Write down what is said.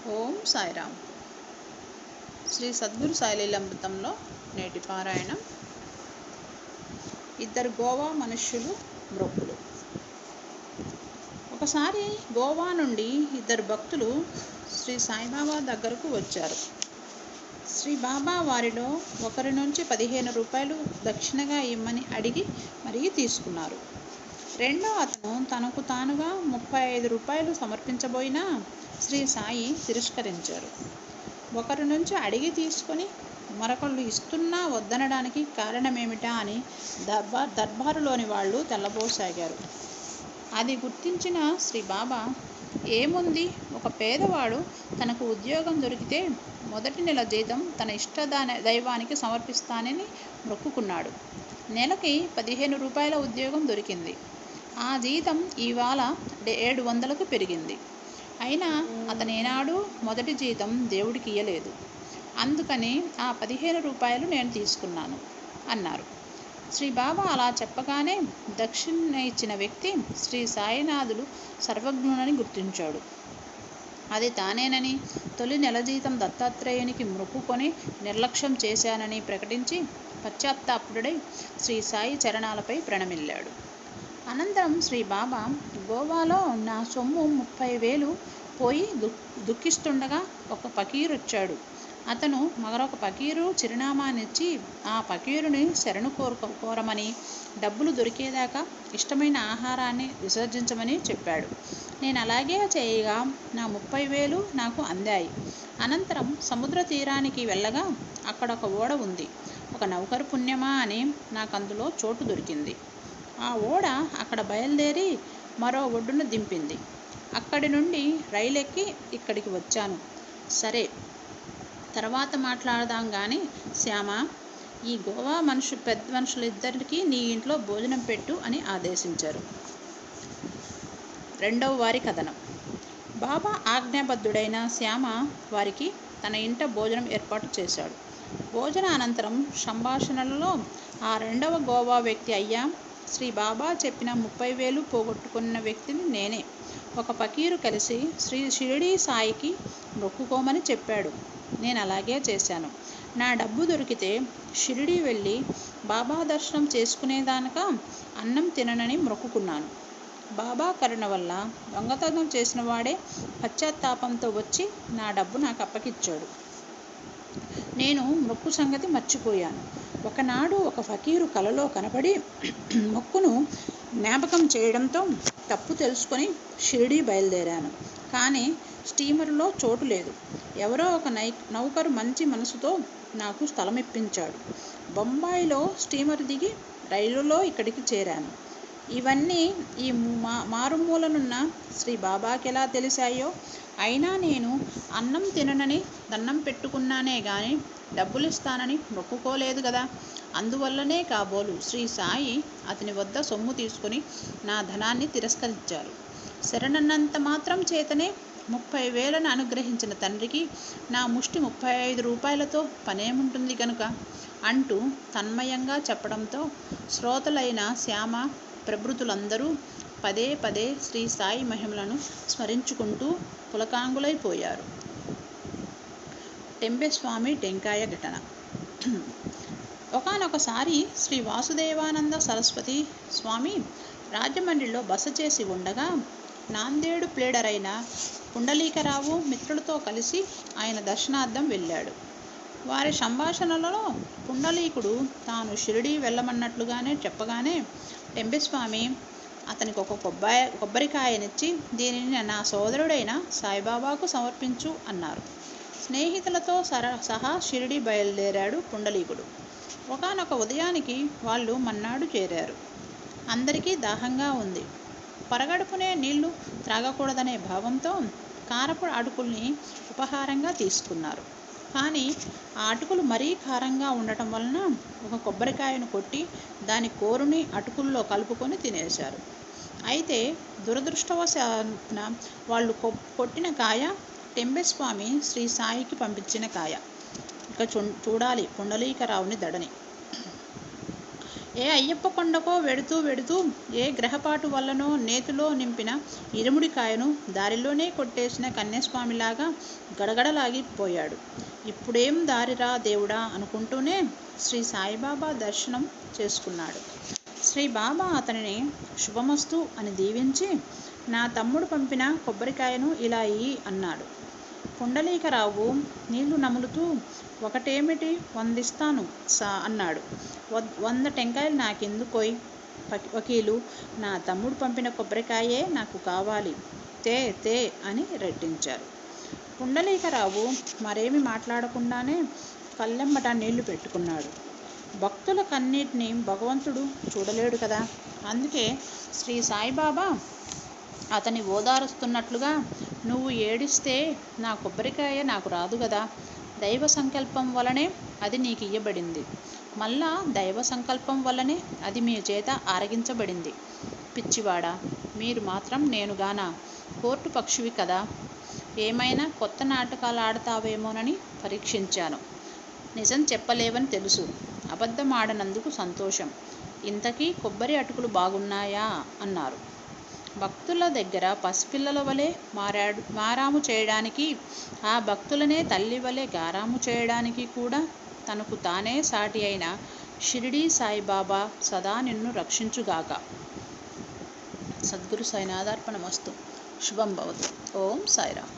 ఓం సాయిరామ్. శ్రీ సద్గురు సాయిలీలామృతంలో నేటి పారాయణం. ఇద్దరు గోవా మనుష్యులు మ్రొక్కులు. ఒకసారి గోవా నుండి ఇద్దరు భక్తులు శ్రీ సాయిబాబా దగ్గరకు వచ్చారు. శ్రీ బాబా వారిలో ఒకరి నుంచి 15 రూపాయలు దక్షిణగా ఇమ్మని అడిగి మరీ తీసుకున్నారు. రెండో అతను తనకు తానుగా 35 రూపాయలు సమర్పించబోయినా శ్రీ సాయి తిరస్కరించారు. ఒకరి నుంచి అడిగి తీసుకొని మరొకళ్ళు ఇస్తున్నా వద్దనడానికి కారణమేమిటా అని దర్బారులోని వాళ్ళు తెల్లబోసాగారు. అది గుర్తించిన శ్రీ బాబా, ఏముంది, ఒక పేదవాడు తనకు ఉద్యోగం దొరికితే మొదటి నెల జీతం తన ఇష్ట దైవానికి సమర్పిస్తానని మొక్కుకున్నాడు. నెలకి 15 రూపాయల ఉద్యోగం దొరికింది. ఆ జీతం ఇవాళ 700కు పెరిగింది. అయినా అతను ఏనాడు మొదటి జీతం దేవుడికి ఇయ్యలేదు. అందుకని ఆ 15 రూపాయలు నేను తీసుకున్నాను అన్నారు. శ్రీ బాబా అలా చెప్పగానే దక్షిణ ఇచ్చిన వ్యక్తి శ్రీ సాయినాథుడు సర్వజ్ఞునని గుర్తించాడు. అది తానేనని, తొలి నెల జీతం దత్తాత్రేయునికి మొక్కుకొని నిర్లక్ష్యం చేశానని ప్రకటించి పశ్చాత్తాపుడై శ్రీ సాయి చరణాలపై ప్రణమిల్లాడు. అనంతరం శ్రీ బాబా, గోవాలో నా సొమ్ము 30,000 పోయి దుఃఖిస్తుండగా ఒక ఫకీరు వచ్చాడు. అతను మరొక ఫకీరు చిరునామానిచ్చి ఆ ఫకీరుని శరణు కోరమని, డబ్బులు దొరికేదాకా ఇష్టమైన ఆహారాన్ని విసర్జించమని చెప్పాడు. నేను అలాగే చేయగా నా 30,000 నాకు అందాయి. అనంతరం సముద్ర తీరానికి వెళ్ళగా అక్కడ ఒక ఓడ ఉంది. ఒక నౌకరు పుణ్యమా అని నాకు అందులో చోటు దొరికింది. ఆ ఓడ అక్కడ బయలుదేరి మరో ఒడ్డున దింపింది. అక్కడి నుండి రైలెక్కి ఇక్కడికి వచ్చాను. సరే, తర్వాత మాట్లాడదాం కానీ శ్యామ, ఈ గోవా పెద్ద మనుషులిద్దరికీ నీ ఇంట్లో భోజనం పెట్టు అని ఆదేశించారు. రెండవ వారి కథనం. బాబా ఆజ్ఞాబద్ధుడైన శ్యామ వారికి తన ఇంట భోజనం ఏర్పాటు చేశాడు. భోజన అనంతరం సంభాషణలలో ఆ రెండవ గోవా వ్యక్తి, అయ్యా, శ్రీ బాబా చెప్పిన 30,000 పోగొట్టుకున్న వ్యక్తిని నేనే. ఒక ఫకీరు కలిసి శ్రీ షిరిడీ సాయికి మొక్కుకోమని చెప్పాడు. నేను అలాగే చేశాను. నా డబ్బు దొరికితే షిరిడీ వెళ్ళి బాబా దర్శనం చేసుకునేదానిక అన్నం తిననని మొక్కుకున్నాను. బాబా కరుణ వల్ల దొంగతనం చేసిన వాడే పశ్చాత్తాపంతో వచ్చి నా డబ్బు నాకు అప్పగిచ్చాడు. నేను మొక్కు సంగతి మర్చిపోయాను. ఒకనాడు ఒక ఫకీరు కలలో కనపడి మొక్కును జ్ఞాపకం చేయడంతో తప్పు తెలుసుకొని షిరిడీ బయలుదేరాను. కానీ స్టీమర్లో చోటు లేదు. ఎవరో ఒక నౌకరు మంచి మనసుతో నాకు స్థలం ఇప్పించాడు. బొంబాయిలో స్టీమర్ దిగి రైలులో ఇక్కడికి చేరాను. ఇవన్నీ ఈ మారుమూలనున్న శ్రీ బాబాకి ఎలా తెలిసాయో, అయినా నేను అన్నం తిననని దండం పెట్టుకున్నానే గాని డబ్బులు ఇస్తానని మొక్కుకోలేదు కదా. అందువల్లనే కాబోలు శ్రీ సాయి అతని వద్ద సొమ్ము తీసుకుని నా ధనాన్ని తిరస్కరించారు. శరణన్నంత మాత్రం చేతనే 30,000 అనుగ్రహించిన తండ్రికి నా ముష్టి 35 రూపాయలతో పనేముంటుంది కనుక అంటూ తన్మయంగా చెప్పడంతో శ్రోతలైన శ్యామ ప్రభృతులందరూ పదే పదే శ్రీ సాయి మహిమలను స్మరించుకుంటూ పులకాంగులైపోయారు. టెంబెస్వామి టెంకాయ ఘటన. ఒకానొకసారి శ్రీ వాసుదేవానంద సరస్వతి స్వామి రాజమండ్రిలో బస చేసి ఉండగా నాందేడు ప్లేడరైన పుండలీకరావు మిత్రులతో కలిసి ఆయన దర్శనార్థం వెళ్ళాడు. వారి సంభాషణలలో పుండలీకుడు తాను షిరిడీ వెళ్ళమన్నట్లుగానే చెప్పగానే టెంబెస్వామి అతనికి ఒక కొబ్బరికాయనిచ్చి, దీనిని నా సోదరుడైన సాయిబాబాకు సమర్పించు అన్నారు. స్నేహితులతో సహా షిరిడీ బయలుదేరాడు పుండలీకుడు. ఒకానొక ఉదయానికి వాళ్ళు మన్నాడు చేరారు. అందరికీ దాహంగా ఉంది. పరగడుపునే నీళ్లు త్రాగకూడదనే భావంతో కారపు అటుకుల్ని ఉపహారంగా తీసుకున్నారు. కానీ ఆ అటుకులు మరీ కారంగా ఉండటం వలన ఒక కొబ్బరికాయను కొట్టి దాని కోరుని అటుకుల్లో కలుపుకొని తినేశారు. అయితే దురదృష్టవశాన వాళ్ళు కొట్టిన కాయ టెంబెస్వామి శ్రీ సాయికి పంపించిన కాయ. ఇక చూడాలి పుండలీకరావుని దడని. ఏ అయ్యప్ప కొండకో వెడుతూ వెడుతూ ఏ గ్రహపాటు వల్లనో నేతిలో నింపిన ఇరుముడికాయను దారిలోనే కొట్టేసిన కన్యస్వామిలాగా గడగడలాగిపోయాడు. ఇప్పుడేం దారిరా దేవుడా అనుకుంటూనే శ్రీ సాయిబాబా దర్శనం చేసుకున్నాడు. శ్రీ బాబా అతనిని శుభమస్తు అని దీవించి, నా తమ్ముడు పంపిన కొబ్బరికాయను ఇలా ఇయ్యి అన్నాడు. పుండలీకరావు నీళ్లు నములుతూ, ఒకటేమిటి 100 ఇస్తాను అన్నాడు. 100 టెంకాయలు నాకెందుకోయ్ వకీలు, నా తమ్ముడు పంపిన కొబ్బరికాయే నాకు కావాలి, తే తే అని రెట్టించారు. పుండలీకరావు మరేమి మాట్లాడకుండానే కళ్ళెమ్మట నీళ్లు పెట్టుకున్నాడు. భక్తుల కన్నీటిని భగవంతుడు చూడలేడు కదా. అందుకే శ్రీ సాయిబాబా అతని ఓదారుస్తున్నట్లుగా, నువ్వు ఏడిస్తే నా కొబ్బరికాయ నాకు రాదు కదా, దైవ సంకల్పం వలనే అది నీకు ఇయ్యబడింది, మళ్ళా దైవ సంకల్పం వల్లనే అది మీ చేత ఆరగించబడింది. పిచ్చివాడా, మీరు మాత్రం నేనుగానా, కోర్టు పక్షివి కదా, ఏమైనా కొత్త నాటకాలు ఆడతావేమోనని పరీక్షించాను. నిజం చెప్పలేవని తెలుసు, అబద్ధం ఆడనందుకు సంతోషం. ఇంతకీ కొబ్బరి అటుకులు బాగున్నాయా అన్నారు. భక్తుల దగ్గర పసిపిల్లల వలె మారాము చేయడానికి, ఆ భక్తులనే తల్లి వలె గారాము చేయడానికి కూడా తనకు తానే సాటి అయిన షిరిడీ సాయిబాబా సదా నిన్ను రక్షించుగాక. సద్గురు సాయినాథార్పణమస్తు. శుభం భవతు. ఓం సాయిరామ్.